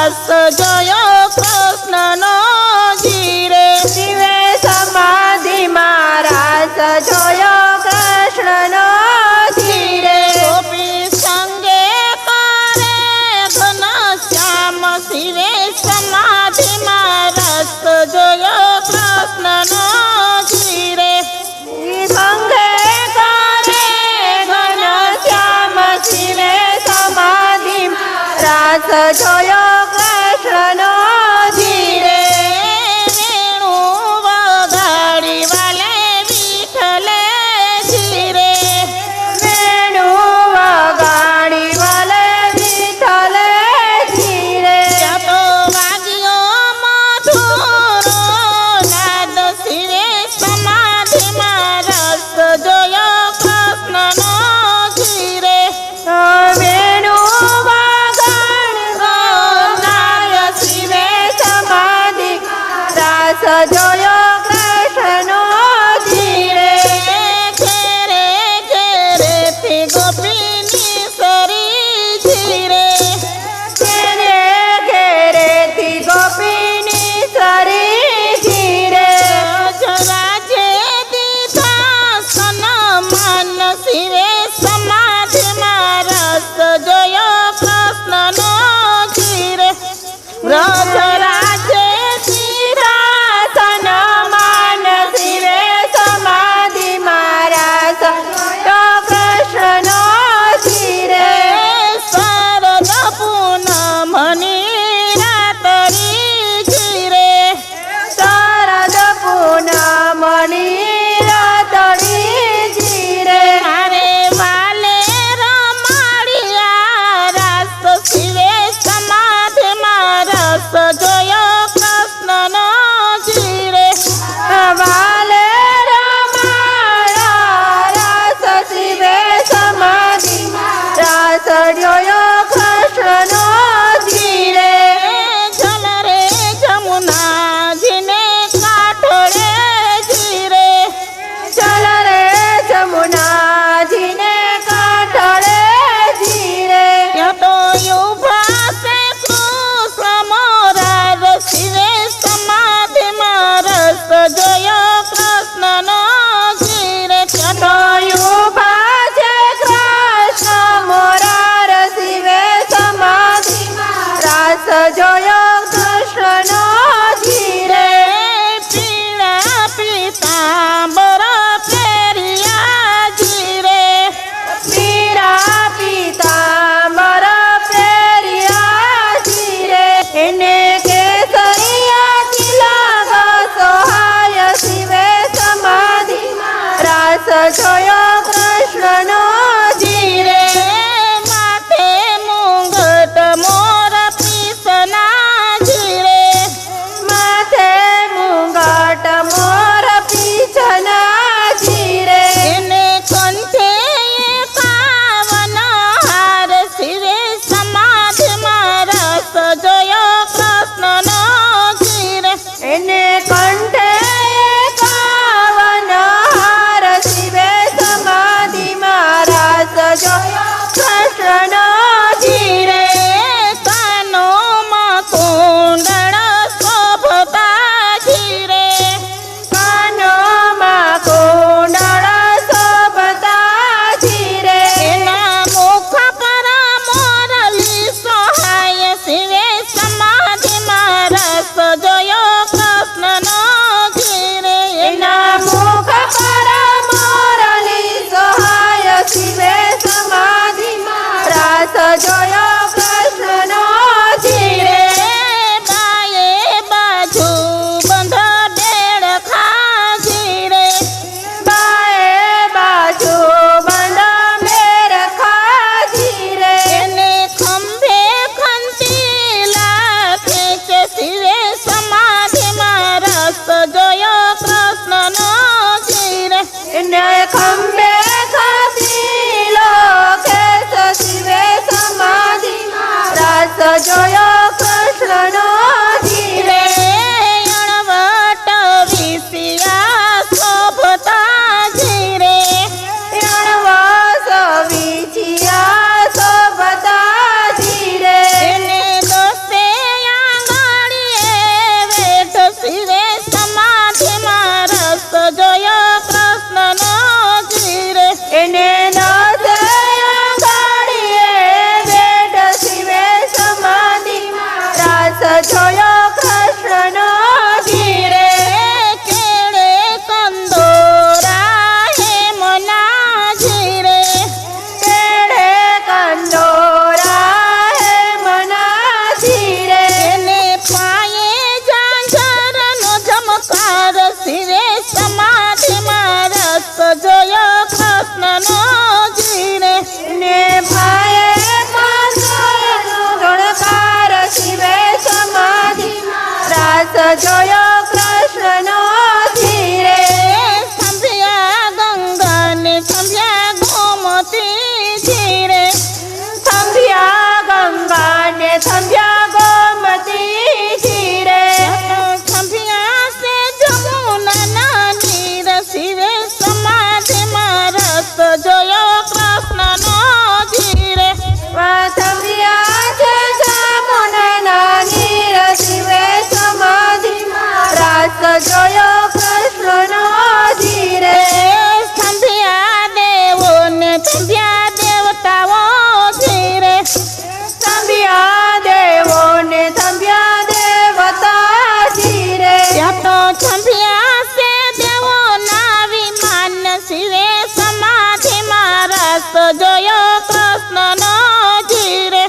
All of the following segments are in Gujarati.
રસ જોયો કૃષ્ણનો જીરે શિવે સમાધિમાં રસ જોયો કૃષ્ણનો જીરે ગોપી સંગે કરે ઘનશ્યામ શિવે સમાધિમાં રસ જોયો કૃષ્ણનો જીરે સંગે કરે ઘનશ્યામ શિવે સમાધિમાં રસ જોયો કૃષ્ણનો જીરે વેણુ વગાડી વાલે વિઠ્ઠલે જીરે વેણુ વગાડી વાલે વિઠ્ઠલે જીરે ત્યાં તો વાગ્યો મધુરો નાદ શિવે સમાધિમાં રસ જોયો કૃષ્ણનો જીરે વેણુ વગાડનાર શિવે સમાધિ રસ જોયો કૃષ્ણનો જીરે ઘેરે ઘેરેથી ગોપીની સરી જીરે ઘેરે ઘેરેથી ગોપીની સરી જીરે રાજે દીધા સન્માન શિવે સમાધિમાં રસ જોયો કૃષ્ણનો જીરે વ્રજ રાજે દીધા સન્માન શિવે સમાધિમાં રસ જોયો કૃષ્ણનો જીરે શરદ પૂનમની રાતરી જીરે શરદ પૂનમની રાતડી જીરે મારે વાલે રમાડિયા રાસ શિવે સમાધિમાં રસ જોયો કૃષ્ણનો જીરે વાલે રમાડા રસ શિવે સમાધિમાં રસ જોયો કૃષ્ણનો જીરે જલ રે જમુનાજીને કાંઠે જીરે ચલ રે જમુનાજીને કાંઠળે જીરે ત્યાં તો યુભા છે કૃષ્ણ મોરાર શિવે સમાધિમાં રસ જોયો કૃષ્ણનો જીરે ત્યાં તો ઉભા છે કૃષ્ણ મોરાર શિવે સમાધિમાં રસ જોયો કૃષ્ણનો જીરે પીળા પીતાંબર પહેર્યા જીરે પીળા પીતાંબર પહેર્યા જીરે એને કેસરિયા તિલક સોહાય શિવે સમાધિમાં રસ જોયો કૃષ્ણનો જીરે માથે મુંગટ મોર પીસના જીરે માથે મુંગટ મોર પીછના જીરે એને કંઠે પાવન હાર શિવે સમાધિમાં રસ જોયો કૃષ્ણનો જીરે એને કંઠે કાવન હાર શિવે સમાધિમાં રસ જોયો કૃષ્ણનો જીરે કાનોમાં કુંડળ શોભતા જીરે કાનોમાં કુંડળ શોભતા જીરે એના મુખ પર મોરલી સોહાય શિવે સમાધિમાં રસ જોયો કૃષ્ણનો જીરે એના મુખ પર મોરલી સોહાય શિવે સમાધિમાં રસ જોયો કૃષ્ણનો જીરે બાયે બાજુ બંધ બેડખા જીરે બાએ બાજુ બંધ મેરખા જીરે એને ખંભે ખંતીલા ખેંચે શિવે સમાધિમાં રસ જોયો કૃષ્ણનો જીરે એને ખંભે ખસીલો કેસ શિવે સમાધિમાં રસ જોયો કૃષ્ણનો જીરે અણવટ વિસિયા શોભતા જીરે અણવાસ વિચિયા શોભતા જીરે એને દસે થંભ્યા ગોમતી રે થંભ્યા સે જમુના નીર શિવે સમાધિમાં રસ જોયો કૃષ્ણનો જીરે થંભ્યા છે જમુના નીર શિવે સમાધિમાં રસ જોયો કૃષ્ણનો ધીરે થંભ્યા દેવો ને થંભ્યા દેવતાઓ જીરે થંભ્યા દેવો ને થંભ્યા દેવતા ધીરે ત્યાં તો થંભ્યા સે દેવો ના વિમાન શિવે સમાધિમાં રસ જોયો કૃષ્ણનો જીરે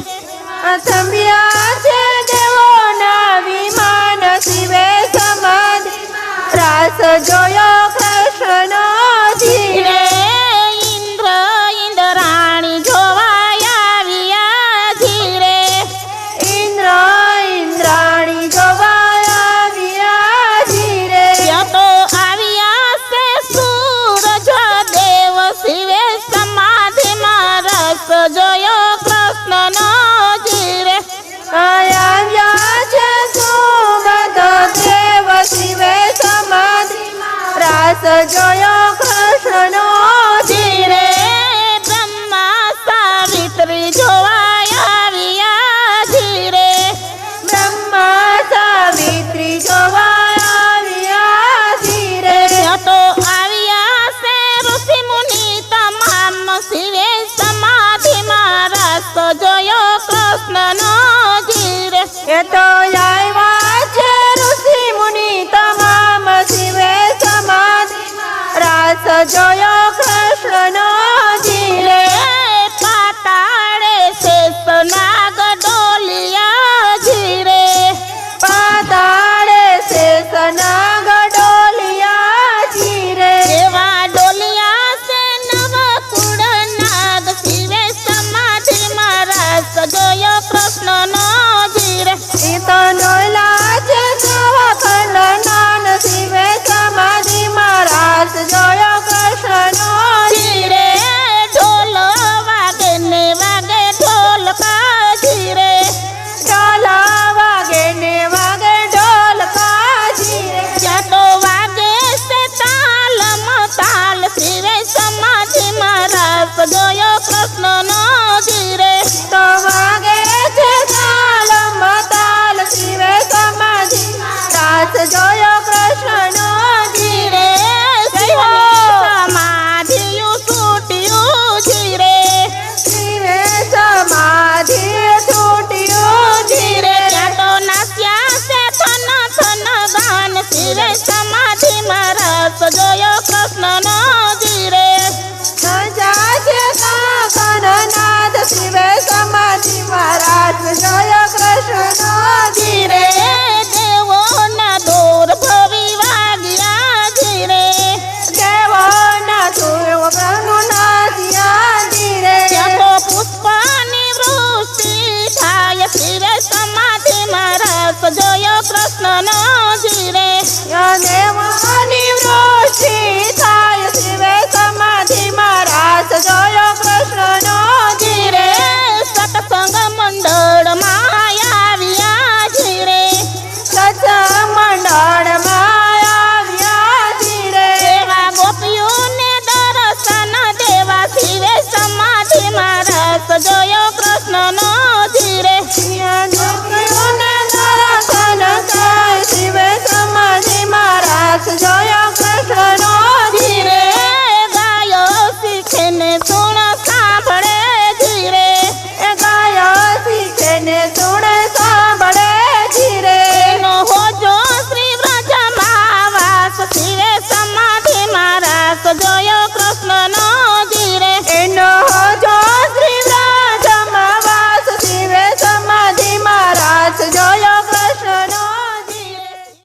થંભ્યા છે દેવોના વિમાન શિવે સમાધિમાં રાસ જોયો કૃષ્ણનો ધીરે ઇન્દ્ર ઇન્દ્રાણી જોવાયા આવ્યા ધીરે ઇન્દ્ર ઇન્દ્રાણી જોવાયા વિયા ધીરે ત્યાં તો આવ્યા છે સૂરજ દેવ શિવે સમાધિમાં રસ જોયો કૃષ્ણનો જીરે આવ્યા છે સુમદ દેવ શિવે સમાધિમાં રાસ જોયો કૃષ્ણનો ધીરે બ્રહ્મા સાવિત્રી જોવાયા આવ્યા ધીરે બ્રહ્મા સાવિત્રી જોવાયા વિયા ધીરે ત્યાં તો આવ્યા છે ઋષિ મુનિ તમામ શિવે સમાધિમાં રસ જોયો કૃષ્ણનો જીરે એ તો આવ્યા છે ઋષિ મુનિ તમામ શિવે સમાધિમાં રાસ જોયો કૃષ્ણનો ધીરે પાતાળે શેષ નાગ ડોલિયા જીરે પાતાળે શેષ નાગ ડોલિયા ધીરે એવા ડોલિયા છે નવકુળ નાગ શિવે સમાધિમાં રસ જોયો કૃષ્ણનો જીરે એ તો ડોલા છે નવખંડ નાન શિવે સમાધિમાં રાસ જોયો કૃષ્ણનો ધીરે ઢોલ વાગે ને વાગે ઢોલકા જીરે ઢોલા વાગે ને વાગે ઢોલકા ધીરે ત્યાં તો વાગે છે તાલમ તાલ શિવે સમાધિમાં રસ જોયો કૃષ્ણનો જીરે તો વાગે છે તાલ મતાલ શિવે સમાધિમાં રાસ જોયો કૃષ્ણનો ધીરે સમાધિયું તૂટ્યું જીરે શિવે સમાધિ છૂટ્યું ધીરે ત્યાં તો નાસ્યા છે થન થન ગાન શિવે સમાધિમાં રસ જોયો કૃષ્ણનો જીરે સજા છે કાકનનાથ શિવે સમાધિમાં રાસ જોયો કૃષ્ણનો ધીરે દેવોના દોર ભવી વાગ્યા જીરે દેવોના સુરવ બ્રહ્મના ધ્યાન ધીરે ત્યાં તો પુષ્પની વૃષ્ટિ થાય શિવે સમાધિમાં રસ જોયો કૃષ્ણનો જીરે યને